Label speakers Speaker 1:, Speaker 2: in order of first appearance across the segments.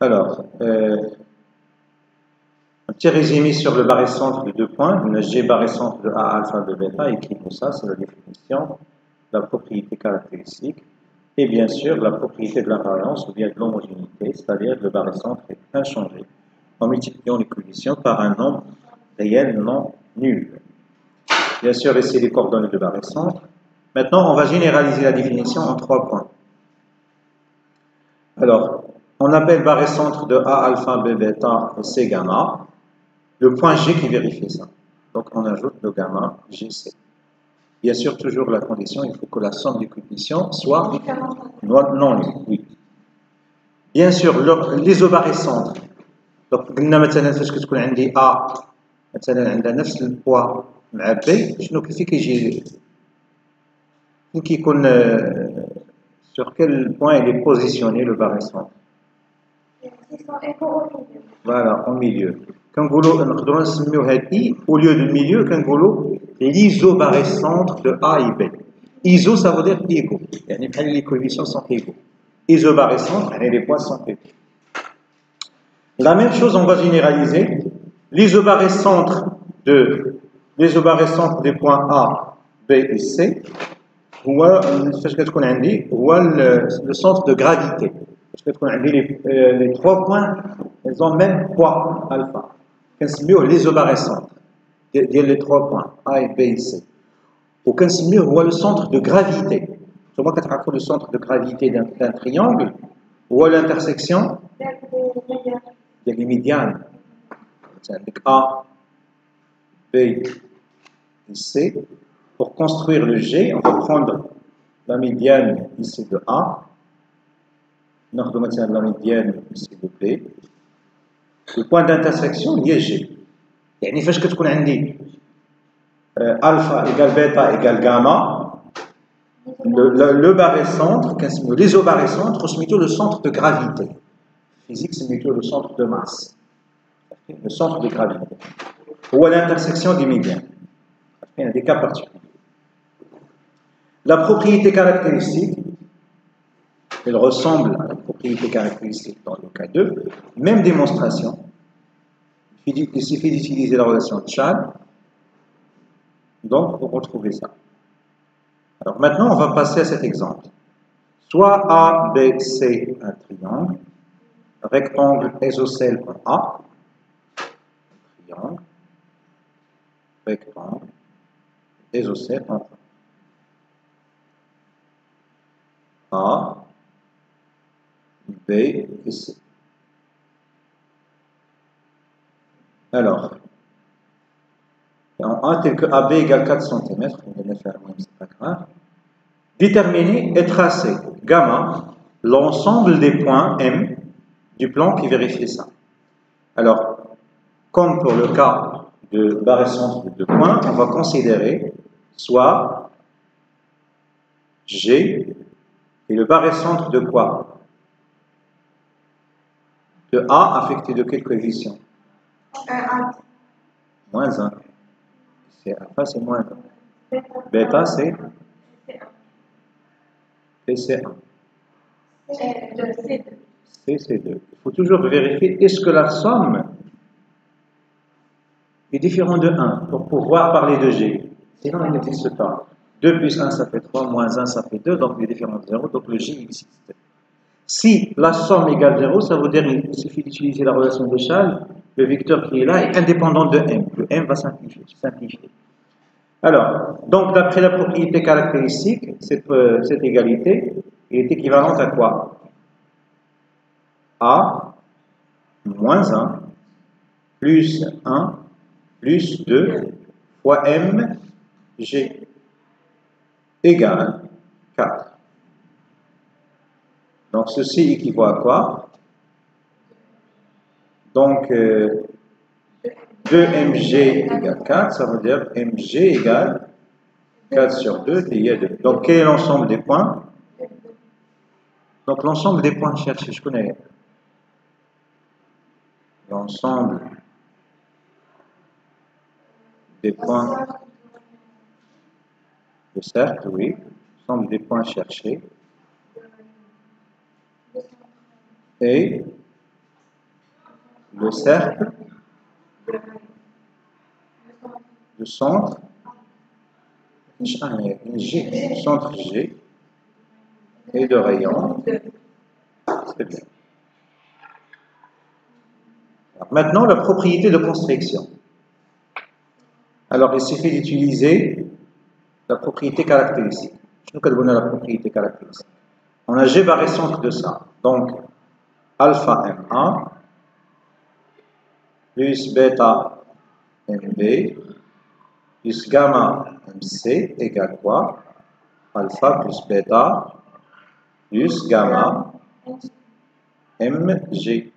Speaker 1: Alors, un petit résumé sur le barycentre de 2 points. Le G barycentre de A alpha de bêta, écrit-nous ça, c'est la définition, la propriété caractéristique, et bien sûr la propriété de l'invariance ou bien de l'homogénéité, c'est-à-dire que le barycentre est inchangé en multipliant les coefficients par un nombre réel non nul. Bien sûr, ici les coordonnées de barycentre. Maintenant, on va généraliser la définition en 3 points. Alors, on appelle barycentre de A alpha, B bêta et C gamma le point G qui vérifie ça. Donc, on ajoute le gamma GC. Bien sûr, toujours la condition, il faut que la somme des coefficients soit non nulle. Oui. Bien sûr, l'isobarycentre. Donc, قلنا مثلا فاش كتكون عندي A مثلا عندها نفس البوا مع B شنو كيجي فين كيكون sur quel point il est positionné le barycentre. Voilà, au milieu. كنقولوا نقدروا نسميو هاد I au lieu du milieu كنقولوا l'isobarycentre de A et B. Iso ça veut dire égaux. يعني بحال les coefficients sont égaux. Isobarycentre يعني les points sont égaux. La même chose, on va généraliser. L'isobarycentre des points A, B et C هو فاش كتكون عندي هو le centre de gravité. فاش كتكون عندي les 3 points, ils ont même poids alpha. كنسميوه l'isobarycentre ديال les 3 points A et B et C. وكنسميوه هو le centre de gravité. Comment كتعرفوا le centre de gravité d'un triangle هو l'intersection des médianes. Avec A, B et C. Pour construire le G, on va prendre la médiane ici de A, la médiane ici de B. Le point d'intersection est G. يعني فاش كتكون عندي alpha égale bêta égale gamma, le barycentre, l'isobarycentre, c'est plutôt le centre de gravité. Physique, c'est plutôt le centre de masse. Le centre de gravité. Ou à l'intersection des médianes. Il y a des cas particuliers. La propriété caractéristique, elle ressemble à la propriété caractéristique dans le cas 2. Même démonstration. Il suffit d'utiliser la relation de Chad. Donc, pour retrouver ça. Alors maintenant, on va passer à cet exemple. Soit A, B, C, un triangle, rectangle isocèle en A, triangle, rectangle, isocèle en A, B et C. Alors, en A tel que AB égale 4 cm, on va le faire même, c'est pas grave. Déterminer et tracer gamma l'ensemble des points M du plan qui vérifie ça. Alors, comme pour le cas de barycentre de 2 points, on va considérer soit G et le barycentre de quoi? De A affecté de quel coefficient? Moins 1. C'est alpha, c'est moins 1. Bêta, c'est PC1. C2. Il faut toujours vérifier est-ce que la somme est différente de 1 pour pouvoir parler de G. Sinon, il n'existe pas. 2 plus 1, ça fait 3, moins 1, ça fait 2, donc il est différent de 0, donc le G existe. Si la somme égale 0, ça veut dire qu'il suffit d'utiliser la relation de Chasles, le vecteur qui est là est indépendant de M. Le M va simplifier. Alors, donc d'après la propriété caractéristique, cette égalité est équivalente à quoi? A moins 1 plus 1 plus 2 fois M G égale 4. Donc ceci équivaut à quoi? Donc 2mg égale 4, ça veut dire mg égale 4 sur 2 pi 2. Donc quel est l'ensemble des points? Donc l'ensemble des points cherchés, je connais. L'ensemble des points de cercle, oui. L'ensemble des points cherchés. Et le cercle, le centre, G, centre G, et de rayon, c'est bien. Alors, maintenant, la propriété de constriction. Alors, il suffit d'utiliser la propriété caractéristique. Je nous calme la propriété caractéristique. On a G barré centre de ça. Donc, alpha M1 plus bêta MB plus gamma MC égale quoi? Alpha plus bêta plus gamma MG.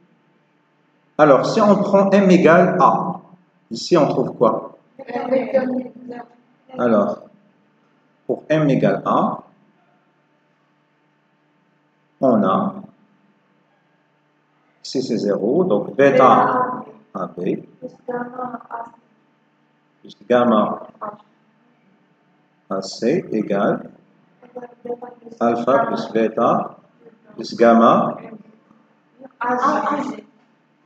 Speaker 1: Alors, si on prend M égale A, ici on trouve quoi? Alors, pour M égale A, on a, ici c'est 0, donc bêta AB plus gamma AC égale alpha plus bêta plus gamma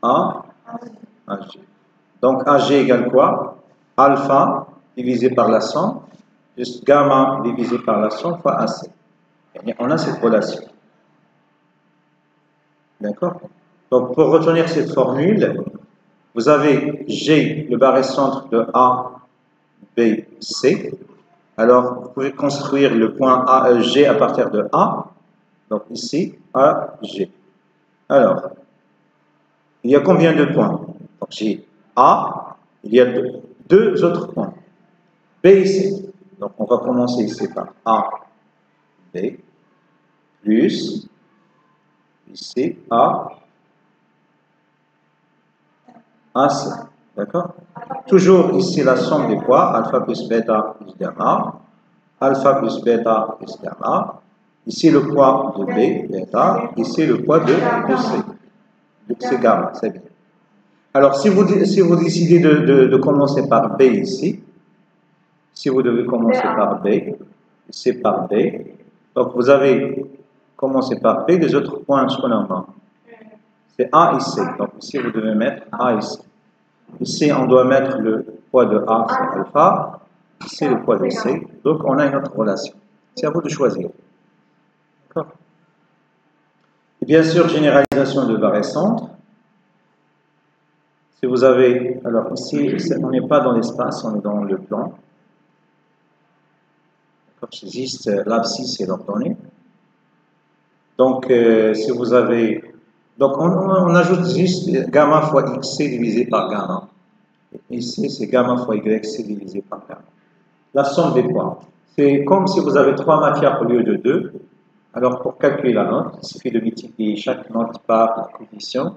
Speaker 1: A AG. Donc AG égale quoi? Alpha divisé par la somme plus gamma divisé par la somme fois AC. Et on a cette relation. D'accord? Donc pour retenir cette formule, vous avez G, le barré centre de A, B, C. Alors vous pouvez construire le point A, G à partir de A. Donc ici, A, G. Alors, il y a combien de points? Donc j'ai A, il y a deux autres points, B et C. Donc on va commencer ici par A, B, plus, ici, A, AC. D'accord? Toujours ici la somme des poids, alpha plus bêta plus gamma, alpha plus bêta plus gamma. Ici le poids de B, bêta, ici le poids de C. C'est gamma, c'est bien. Alors, si vous décidez de commencer par B ici, si vous devez commencer par B, c'est par B. Donc, vous avez commencé par B, les autres points, ce qu'on a, c'est A ici. Donc, ici, vous devez mettre A ici. Ici, on doit mettre le poids de A, c'est alpha. Ici, le poids de C. Donc, on a une autre relation. C'est à vous de choisir. D'accord? Et bien sûr, généralisation de barré centre. Si vous avez, alors ici, on n'est pas dans l'espace, on est dans le plan. Juste l'abscisse et l'ordonnée. Donc, si vous avez, donc on ajoute juste gamma fois xc divisé par gamma. Ici, c'est gamma fois yc divisé par gamma. La somme des poids. C'est comme si vous avez 3 matières au lieu de 2. Alors, pour calculer la note, il suffit de multiplier chaque note par la coefficient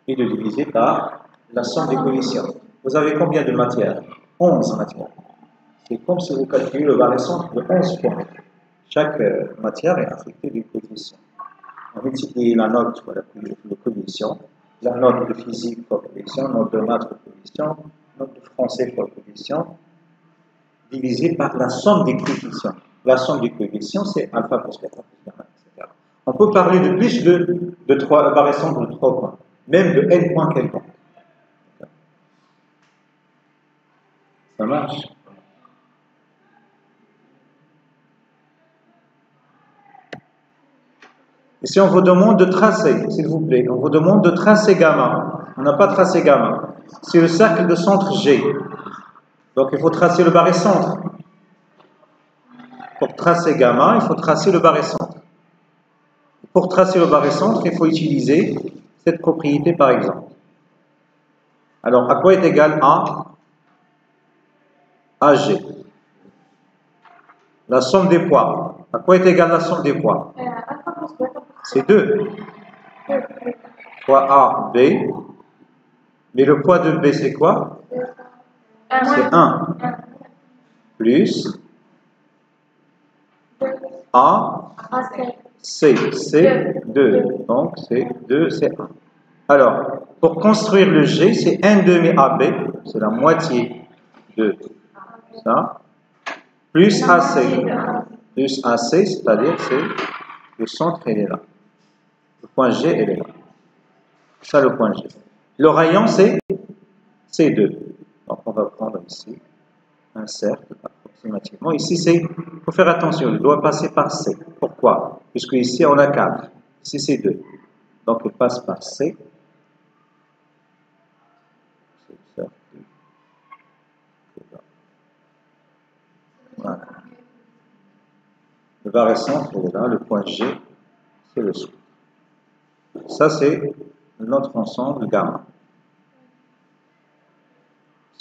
Speaker 1: et de diviser par la somme des coefficients. Vous avez combien de matières? 11 matières. C'est comme si vous calculez le barré centre de 11 points. Chaque matière est affectée d'une coefficient. On multiplie la note fois le coefficient, la note de physique fois coefficient, note de maths fois coefficient, note de français fois coefficient, divisé par la somme des coefficients. La somme des coefficients, c'est alpha plus bêta plus gamma, etc. On peut parler de plus de 3, barré centre de 3 points, même de n points quelconque. Ça marche? Et si on vous demande de tracer, s'il vous plaît, on vous demande de tracer gamma. On n'a pas tracé gamma. C'est le cercle de centre G. Donc il faut tracer le barré centre. Pour tracer gamma, il faut tracer le barré centre. Pour tracer le barré centre, il faut utiliser cette propriété par exemple. Alors, à quoi est égal A? AG. La somme des poids. À quoi est égale la somme des poids? C'est 2. Poids A, B. Mais le poids de B, c'est quoi? C'est 1. Plus A, C. C'est 2. Donc, c'est 2, c'est 1. Alors, pour construire le G, c'est 1 demi AB. C'est la moitié de ça. Plus AC. Plus AC, c'est-à-dire c'est le centre, il est là. Le point G, il est là. Ça, le point G. Le rayon, c'est C2. Donc, on va prendre ici un cercle approximativement. Ici, il faut faire attention, il doit passer par C. Pourquoi? Puisque ici, on a 4. Ici, c'est 2. Donc, il passe par C. Voilà. Le barré centre, il est là. Le point G, c'est le sous. Ça, c'est notre ensemble gamma.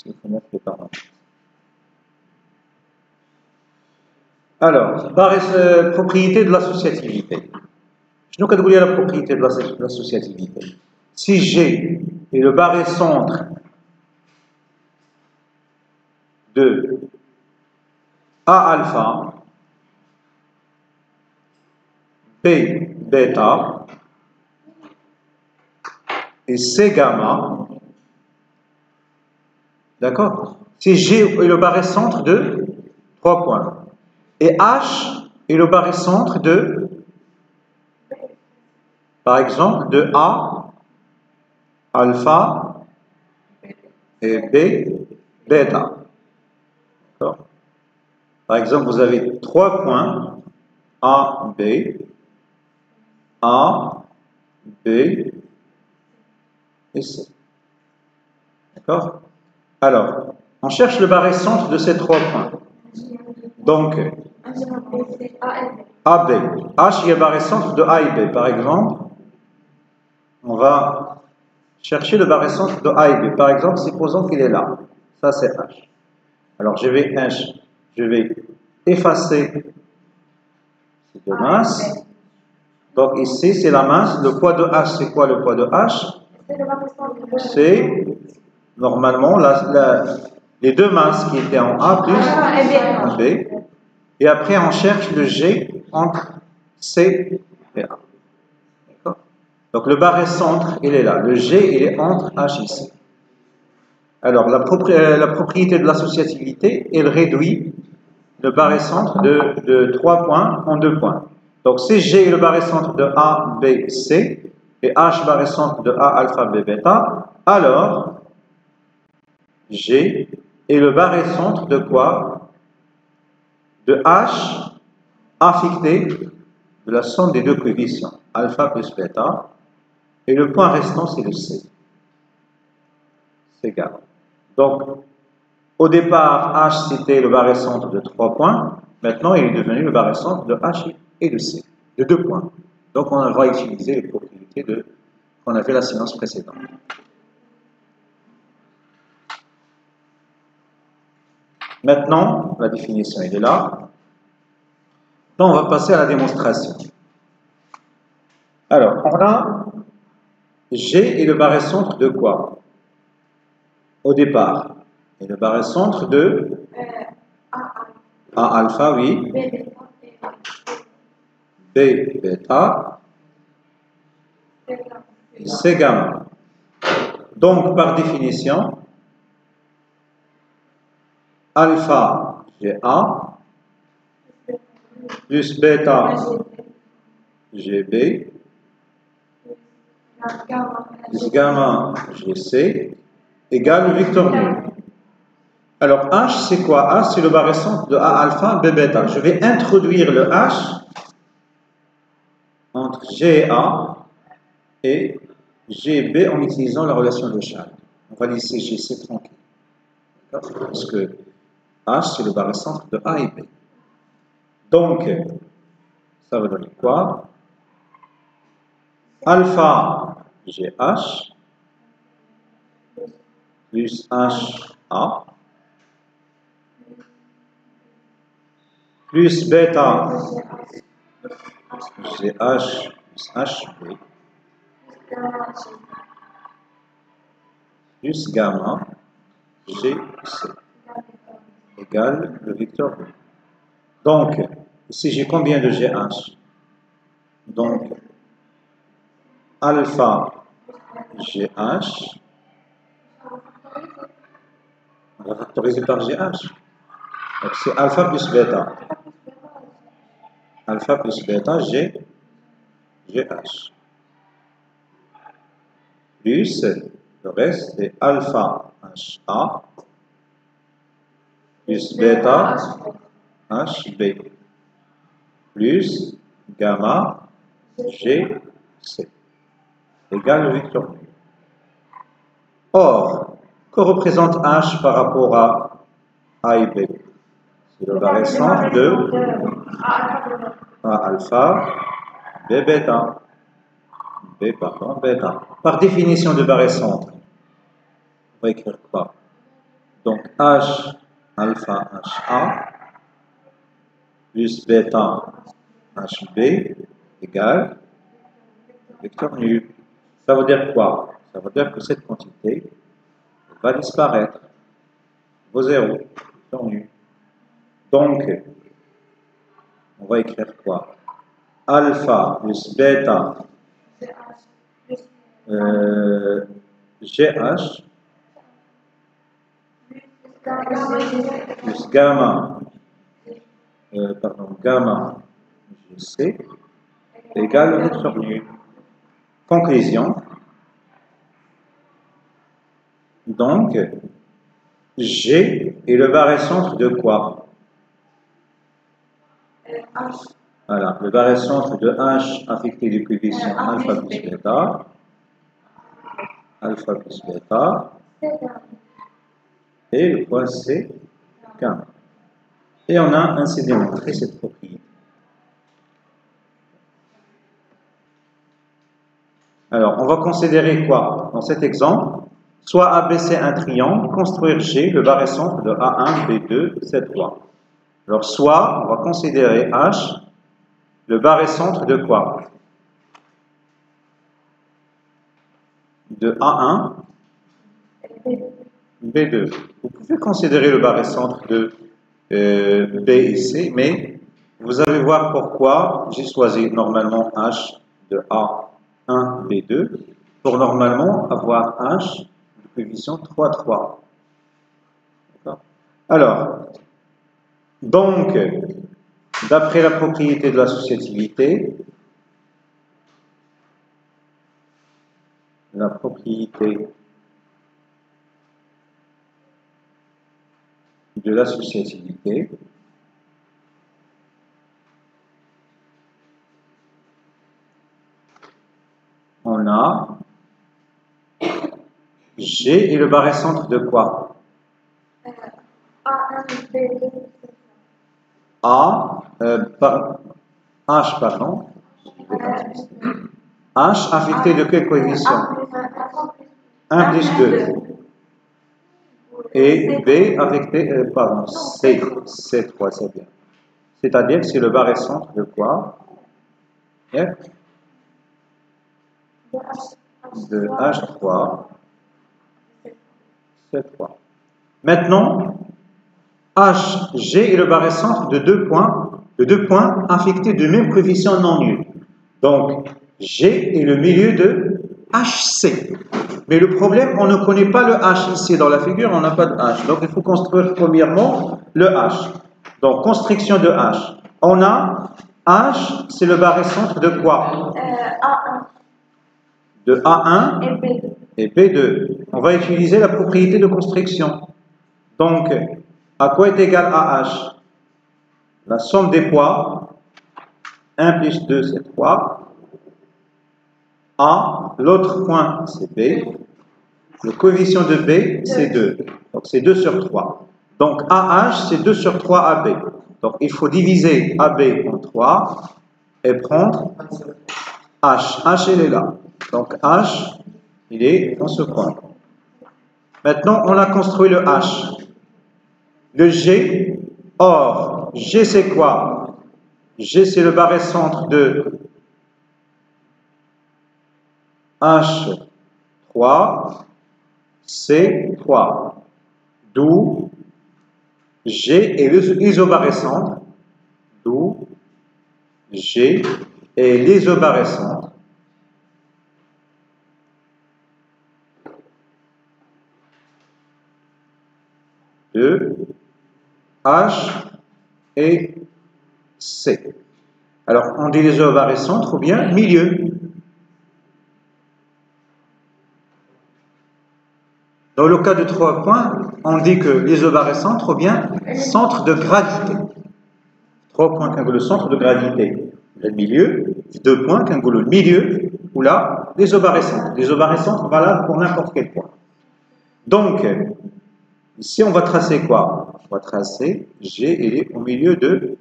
Speaker 1: Il faut mettre les parenthèses. Alors, propriété de l'associativité. Je nous catégorise la propriété de l'associativité. Si G est le barré centre de A alpha, B bêta et C gamma, d'accord? Si G est le barré centre de 3 points et H est le barré centre de, par exemple, de A alpha et B bêta. D'accord? Par exemple, vous avez 3 points A, B, A, B et C. D'accord? Alors, on cherche le barré centre de ces 3 points. Donc, AB. H est le barré centre de A et B. Par exemple, on va chercher le barré centre de A et B. Par exemple, supposons qu'il est là. Ça, c'est H. Alors, je vais effacer ces deux masses. Donc, ici, c'est la masse. Le poids de H, c'est quoi le poids de H? C'est normalement les deux masses qui étaient en A plus en B. Et après, on cherche le G entre C et A. D'accord? Donc, le barré centre, il est là. Le G, il est entre H ici. Alors, la propriété de l'associativité, elle réduit le barré centre de 3 points en 2 points. Donc, si G est le barré centre de A, B, C, et H barré centre de A, alpha, B, bêta, alors G est le barré centre de quoi? De H affecté de la somme des deux coefficients, alpha plus bêta, et le point restant, c'est le C. C'est égal. Donc, au départ, H, c'était le barré centre de 3 points. Maintenant, il est devenu le barré centre de H et de C, de 2 points. Donc, on va utiliser les propriétés qu'on a fait la séance précédente. Maintenant, la définition, elle est là. Là, on va passer à la démonstration. Alors, on a G est le barré centre de quoi? Au départ, et le barré centre de A alpha, oui. B bêta et C gamma. Donc, par définition, alpha GA plus bêta GB plus gamma GC égale le vecteur nu. Alors, H, c'est quoi? H, c'est le barré centre de A alpha, B bêta. Je vais introduire le H entre GA et GB en utilisant la relation de Chasles. On va laisser GC tranquille. Parce que H, c'est le barré centre de A et B. Donc, ça va donner quoi? Alpha GH plus HA plus bêta GH plus HB plus gamma GC égale le vecteur B. Donc, ici j'ai combien de GH? Donc, alpha GH, on va factoriser par GH. Donc, c'est alpha plus bêta. Alpha plus bêta GH. Plus Le reste, c'est alpha HA plus bêta HB plus gamma GC égale le vecteur nu. Or, que représente H par rapport à A et B? C'est le barycentre de A alpha, B bêta. B, pardon, bêta. Par définition de barycentre, on va écrire quoi? Donc H alpha HA plus bêta HB égale vecteur nul. Ça veut dire quoi? Ça veut dire que cette quantité va disparaître. Vaut 0, vecteur nul. Donc, on va écrire quoi? Alpha plus bêta GH plus gamma gamma GC égale le vecteur nul. Conclusion. Donc, G est le barycentre de quoi? Voilà, le barycentre de H affecté du coefficient alpha plus bêta, et le point C, gamma. Et on a ainsi démontré cette propriété. Alors, on va considérer quoi? Dans cet exemple, soit ABC un triangle, construire G, le barycentre de A1, B2, C3. Alors, soit, on va considérer H, le barycentre de quoi? De A1, B2. Vous pouvez considérer le barycentre de B et C, mais vous allez voir pourquoi j'ai choisi normalement H de A1, B2, pour normalement avoir H de coefficient 3, 3. Alors, donc, d'après la propriété de l'associativité, on a G est le barycentre de quoi? H, pardon. H affecté de quel coefficient? 1 plus 2. Et B affecté, pardon, C3, c'est bien. C'est-à-dire que c'est le barycentre de quoi? De H3, C3. Maintenant, HG est le barycentre de deux points affectés du même coefficient non nul. Donc, G est le milieu de HC. Mais le problème, on ne connaît pas le H ici dans la figure, on n'a pas de H. Donc, il faut construire premièrement le H. Donc, construction de H. On a H, c'est le barycentre de quoi? A1. De A1 et B2. On va utiliser la propriété de construction. Donc, à quoi est égal à H? La somme des poids, 1 plus 2, c'est 3. A, l'autre point, c'est B. Le coefficient de B, c'est 2. Donc, c'est 2 sur 3. Donc, AH, c'est 2 sur 3 AB. Donc, il faut diviser AB en 3 et prendre H. H, il est là. Donc, H, il est dans ce coin. Maintenant, on a construit le H. Le G, or, G, c'est quoi? G, c'est le barycentre de H3, C3. D'où G est l'isobarycentre. D'où G est l'isobarycentre de H et C. Alors, on dit l'isobarycentre ou bien milieu. Dans le cas de 3 points, on dit que l'isobarycentre ou bien centre de gravité. 3 points qui ont le centre de gravité, le milieu, 2 points qui ont le milieu, ou là, l'isobarycentre. L'isobarycentre valable pour n'importe quel point. Donc, ici, on va tracer quoi? On va tracer G, elle est au milieu de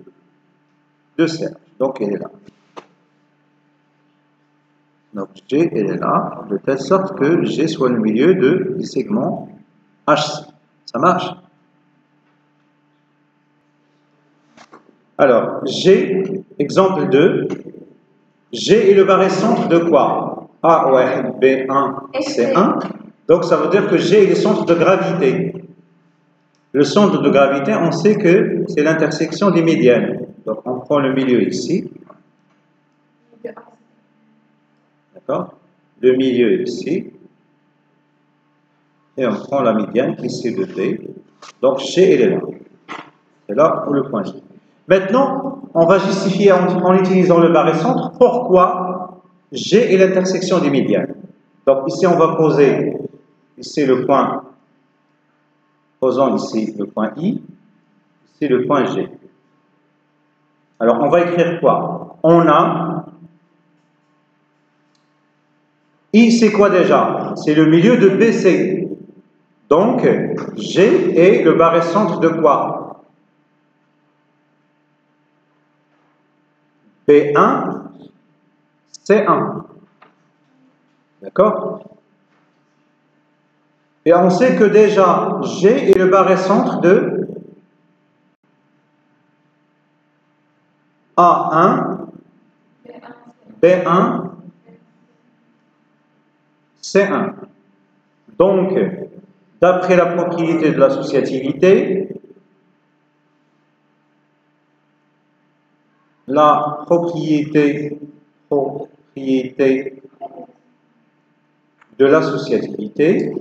Speaker 1: cercles. Donc, elle est là. Donc, G, elle est là, de telle sorte que G soit le milieu du segment HC. Ça marche? Alors, G, exemple 2. G est le barycentre de quoi? A1, B1, C1. Donc, ça veut dire que G est le centre de gravité. Le centre de gravité, on sait que c'est l'intersection des médianes. Donc, on prend le milieu ici. D'accord? Le milieu ici. Et on prend la médiane ici de B. Donc, G, elle est là. C'est là où le point G. Maintenant, on va justifier en utilisant le barycentre pourquoi G est l'intersection des médianes. Donc, ici, on va poser ici le point. Posons ici le point I. Ici le point G. Alors, on va écrire quoi? On a I, c'est quoi déjà? C'est le milieu de BC. Donc, G est le barycentre de quoi? B1, C1. D'accord? Et on sait que déjà, G est le barycentre de A1, B1, C1. Donc, d'après la propriété de l'associativité, la propriété de l'associativité,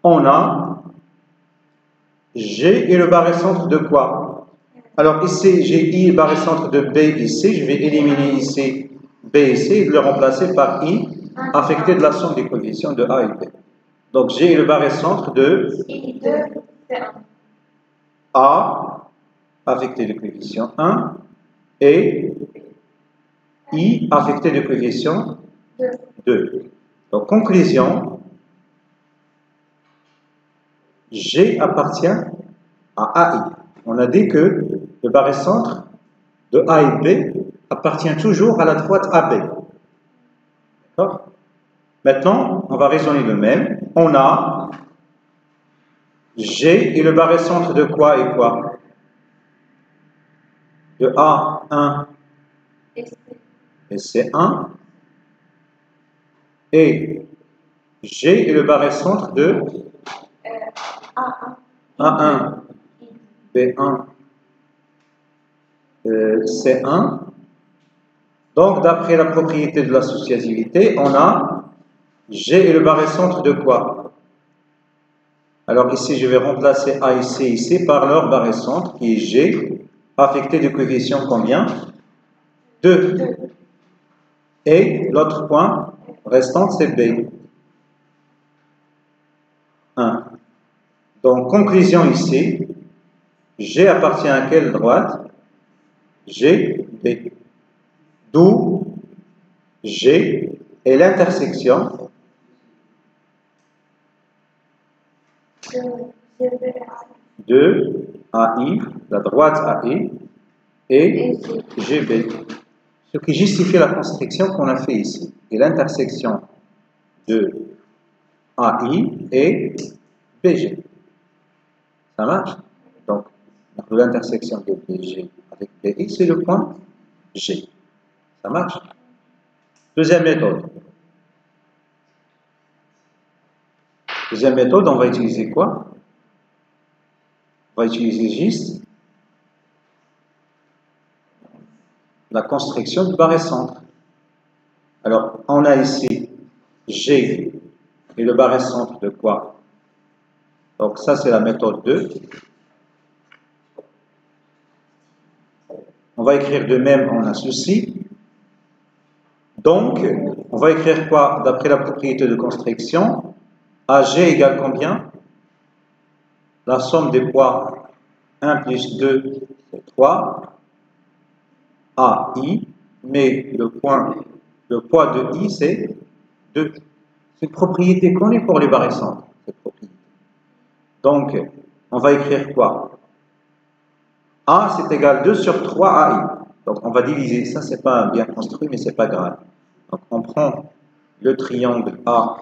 Speaker 1: on a G est le barycentre de quoi? Alors ici, j'ai I le barycentre de B ici, je vais éliminer ici B ici et le remplacer par I affecté de la somme des coefficients de A et B. Donc G est le barycentre de A affecté de coefficient 1 et I affecté de coefficient 2. Donc conclusion, G appartient à AI. On a dit que le barycentre de A et B appartient toujours à la droite AB. D'accord? Maintenant, on va raisonner de même. On a G est le barycentre de quoi et quoi? De A1 et C1. Et G est le barycentre de A1, B1, C1. Donc, d'après la propriété de l'associativité, on a G est le barycentre de quoi? Alors ici, je vais remplacer A et C ici par leur barycentre qui est G, affecté de coefficient combien? 2. Et l'autre point restant, c'est B. 1. Donc, conclusion ici, G appartient à quelle droite? G, B. D'où G est l'intersection de AI, la droite AI, et GB. Ce qui justifie la construction qu'on a fait ici. Et l'intersection de AI et BG. Ça marche? Donc, l'intersection de BG avec BI, c'est le point G. Ça marche? Deuxième méthode. Deuxième méthode, on va utiliser quoi? On va utiliser juste la construction du barycentre. Alors, on a ici G et le barycentre de quoi? Donc, ça, c'est la méthode 2. On va écrire de même, on a ceci. Donc, on va écrire quoi d'après la propriété de constriction? AG égale combien? La somme des poids 1 plus 2, c'est 3. AI, mais le poids de I, c'est 2. C'est une propriété connue pour les barres centres, cette propriété. Donc, on va écrire quoi? A, c'est égal 2 sur 3 AI. Donc, on va diviser. Ça, c'est pas bien construit, mais c'est pas grave. Donc, on prend le triangle A.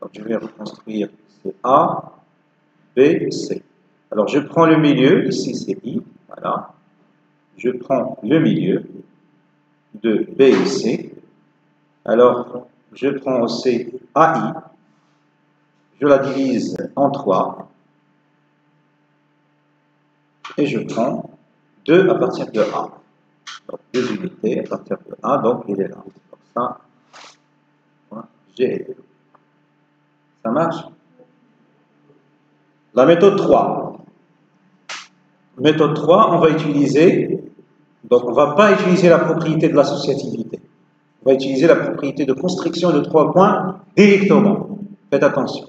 Speaker 1: Donc, je vais reconstruire. C'est A, B, C. Alors, je prends le milieu. Ici, c'est I. Voilà. Je prends le milieu de B et C. Alors, je prends aussi AI. Je la divise en 3. Et je prends 2 à partir de A. Donc, 2 unités à partir de A, donc il est là. Donc, ça, G. Ça marche? La méthode 3. Méthode 3, on va utiliser, donc on ne va pas utiliser la propriété de l'associativité. On va utiliser la propriété de constriction de 3 points directement. Faites attention.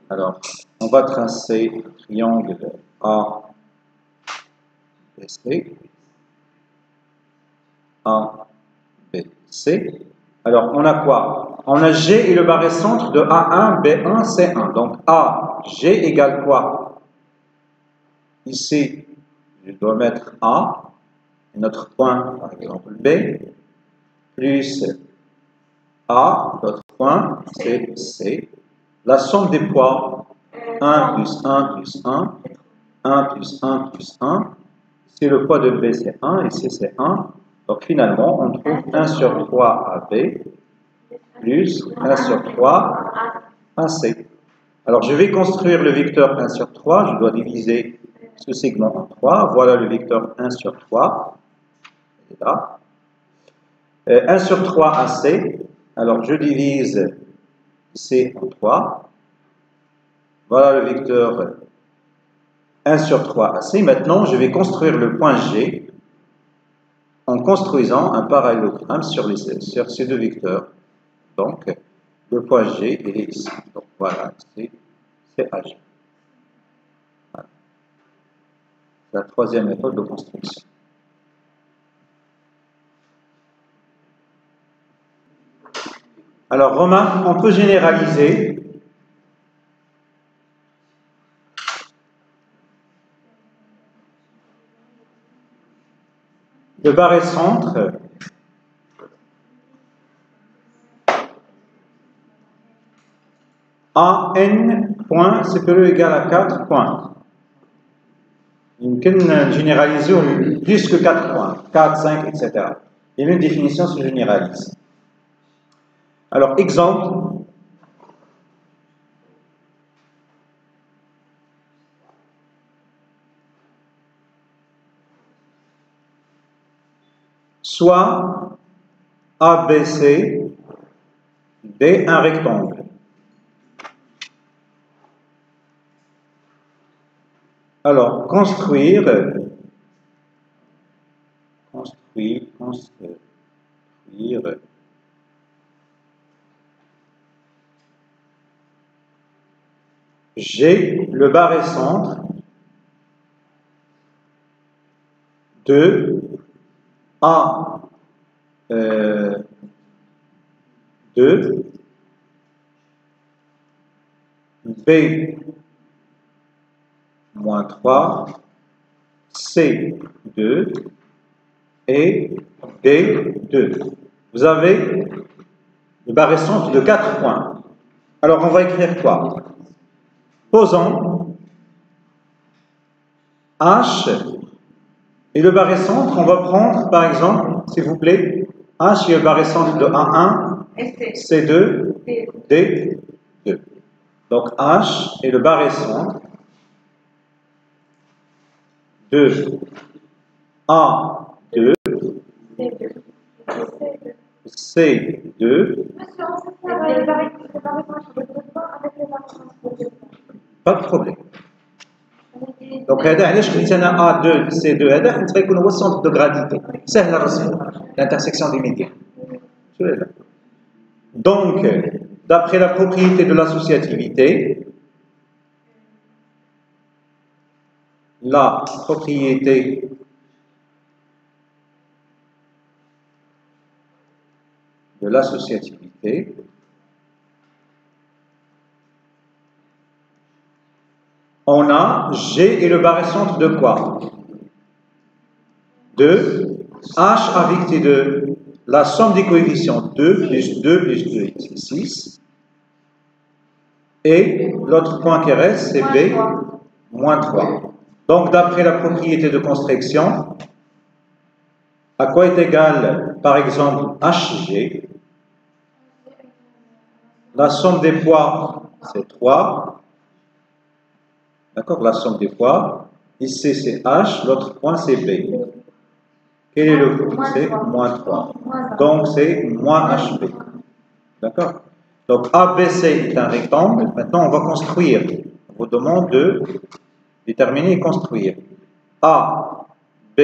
Speaker 1: Alors, on va tracer le triangle A, B, C. A, B, C. Alors, on a quoi? On a G et le barré centre de A1, B1, C1. Donc, A, G égale quoi? Ici, je dois mettre A, et notre point, par exemple B, plus A, notre point, c'est C. La somme des poids, 1 plus 1 plus 1, 1 plus 1 plus 1. Si le poids de B, c'est 1, ici, c'est 1. Donc, finalement, on trouve 1 sur 3 AB, plus 1 sur 3 AC. Alors, je vais construire le vecteur 1 sur 3. Je dois diviser ce segment en 3. Voilà le vecteur 1 sur 3. C'est là. 1 sur 3 AC. Alors, je divise C en 3. Voilà le vecteur 1 sur 3 AC. Maintenant, je vais construire le point G en construisant un parallélogramme sur ces deux vecteurs. Donc, le point G, il est ici. Donc, voilà, c'est AG. Voilà. La troisième méthode de construction. Alors, Romain, on peut généraliser. Le barré centre A n points supérieur ou égal à 4 points. On peut généraliser plus que 4 points, 4, 5, etc. Et une définition se généralise. Alors, exemple. Soit ABC, B, un rectangle. Alors, construire G, le barré centre de A 2, B moins 3, C 2 et D 2. Vous avez le barré centre de 4 points. Alors, on va écrire quoi? Posons H et le barré centre, on va prendre par exemple, s'il vous plaît, H et le barré centre de A1, C2, D2. Donc H et le barré centre de A2, C2. Pas de problème. Donc هذا علاش خليت انا A2 C2 هذا حيت غيكون هو السونتر دو غرافيتي سهل الرسم l'intersection des médians. Donc, d'après la propriété de l'associativité, la propriété de l'associativité, on a G et le barycentre de quoi? De H avec T2, la somme des coefficients 2 plus 2 plus 2 c'est 6. Et l'autre point qui reste, c'est B moins 3. Donc, d'après la propriété de construction, à quoi est égal, par exemple, HG? La somme des poids, c'est 3. D'accord? La somme des poids. Ici, c'est H. L'autre point, c'est B. Quel est le coût? C'est moins 3. Donc, c'est moins HB. D'accord? Donc, ABC est un rectangle. Maintenant, on va construire. On vous demande de déterminer et construire. A, B,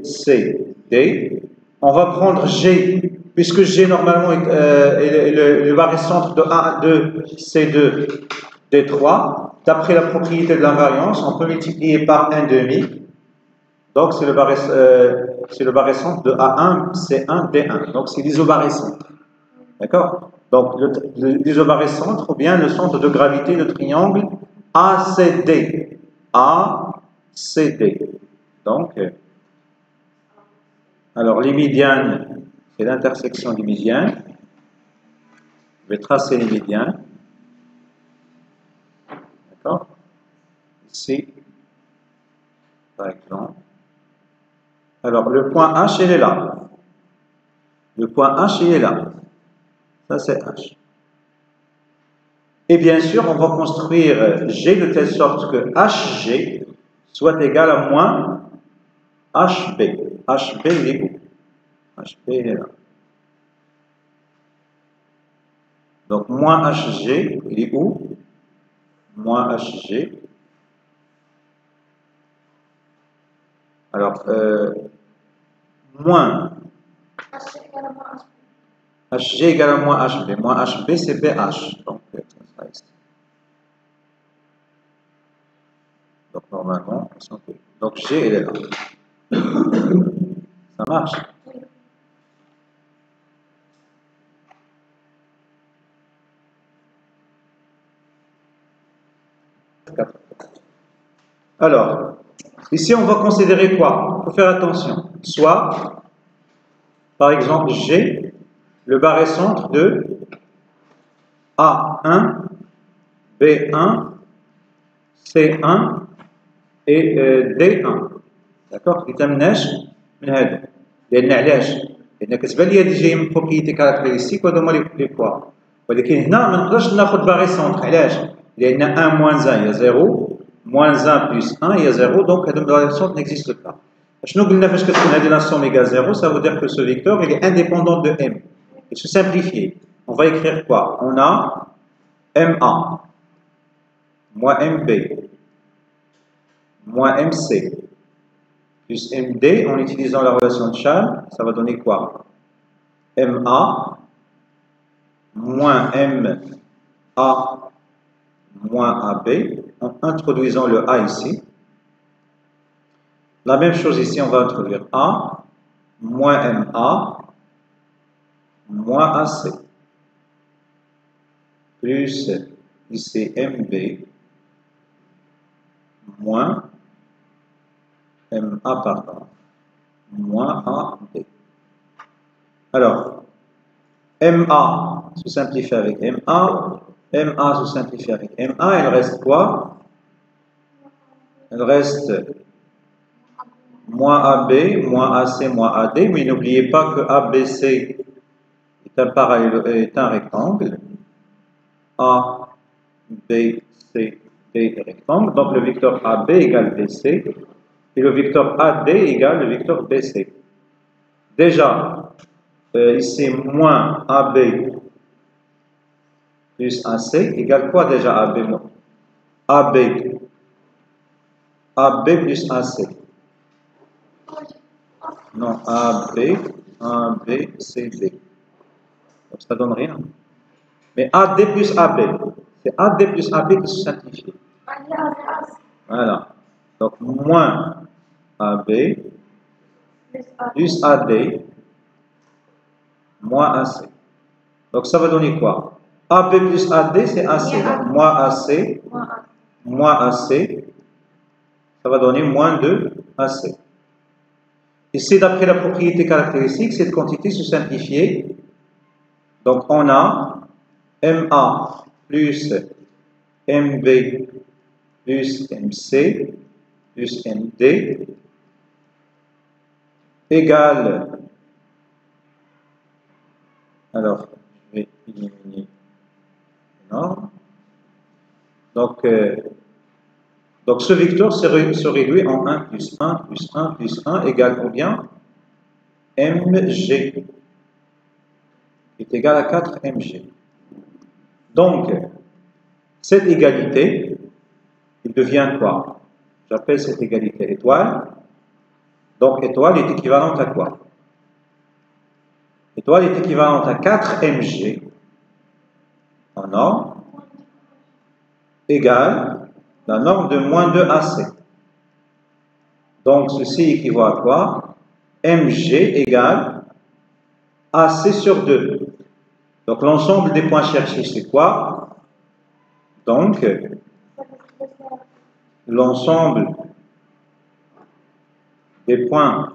Speaker 1: C, D. On va prendre G, puisque G normalement est le barycentre de A2, C2, D3. D'après la propriété de l'invariance, on peut multiplier par 1,5. Donc, c'est le barycentre de A1, C1, D1. Donc, c'est l'isobarycentre. D'accord? Donc, l'isobarycentre ou bien le centre de gravité de triangle ACD. ACD. Donc, alors les médianes, c'est l'intersection des médianes. Je vais tracer les médianes. D'accord? Ici, par exemple. Alors, le point H, il est là. Le point H, il est là. Ça, c'est H. Et bien sûr, on va construire G de telle sorte que HG soit égal à moins HB. HB, il est où? HB, il est là. Donc, moins HG, il est où? Moins HG. Alors, moins HG égale à moins HB. Moins HB, c'est BH. Donc, ça ici. Donc, normalement, donc G, elle est là. Ça marche? Alors, ici, on va considérer quoi? Il faut faire attention. Soit, par exemple, G, le barycentre de A1, B1, C1 et D1. D'accord? يتمناش من هذا لأن علاش؟ لأن كتبان لي هذه جاية من بروبريتي كاركتيرستيك وهذا هما لي بوا ولكن هنا ما نقدرش ناخذ باغيسونتر علاش؟ لأن 1 moins 1 هي 0 moins 1 plus 1 هي 0 donc هذا باغيسونتر n'existe pas. شنو قلنا فاش كتكون هذه لا somme égale 0 ça veut dire que ce vecteur il est indépendant de M. Et se simplifier. On va écrire quoi? On a MA moins MB moins MC plus MD en utilisant la relation de Chasles, ça va donner quoi? MA moins MA moins AB en introduisant le A ici. La même chose ici, on va introduire A moins MA moins AC plus ici MB moins MA pardon moins AB. Alors MA se simplifie avec MA, MA se simplifie avec MA, il reste quoi? Il reste moins AB, moins AC, moins AD, mais n'oubliez pas que ABC est un rectangle. A, B, C, D est rectangle. Donc le vecteur AB égale BC et le vecteur AD égale le vecteur BC. Déjà, ici, moins AB plus AC égale quoi déjà AB? AB AB plus AC. Non, AB, CD. Donc ça donne rien. Mais AD plus AB. C'est AD plus AB qui se simplifie. Voilà. Donc moins AB plus AD moins AC. Donc ça va donner quoi? AB plus AD c'est AC. Donc moins AC moins AC, ça va donner moins de AC. Ici, d'après la propriété caractéristique, cette quantité se simplifie. Donc on a MA plus MB plus MC plus MD égale, alors je vais éliminer non. Donc ce vecteur se réduit en 1 plus 1 plus 1 plus 1 égale combien? Mg est égal à 4 Mg. Donc cette égalité, il devient quoi? J'appelle cette égalité étoile. Donc étoile est équivalente à quoi? Étoile est équivalente à 4 Mg en norme égale la norme de moins 2 AC. Donc ceci équivaut à quoi? Mg égale AC sur 2. Donc l'ensemble des points cherchés c'est quoi? Donc l'ensemble des points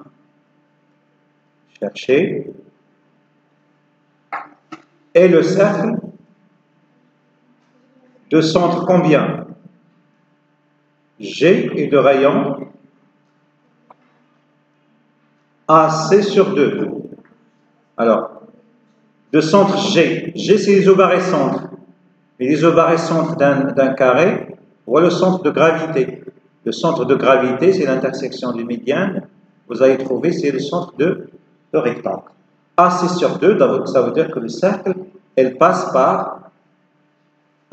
Speaker 1: cherchés est le cercle de centre combien? G et de rayon AC sur 2. Alors, de centre G. G, c'est l'isobarécentre. Et l'isobarécentre d'un carré, voit le centre de gravité. Le centre de gravité, c'est l'intersection du médiane. Vous allez trouver, c'est le centre de rectangle. AC sur 2, ça veut dire que le cercle, elle passe par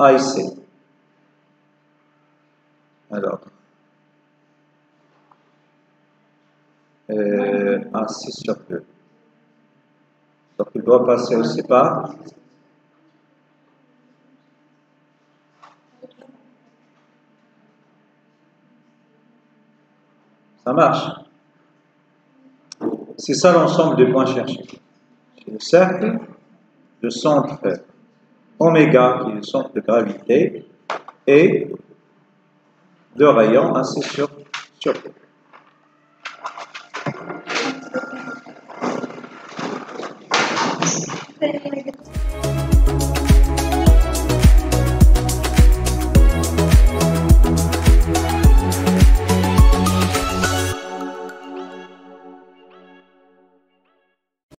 Speaker 1: A et C. Alors, AC sur 2. Donc, il doit passer aussi par ça marche. C'est ça l'ensemble des points cherchés. C'est le cercle, le centre oméga, qui est le centre de gravité, et le rayon AC sur 2.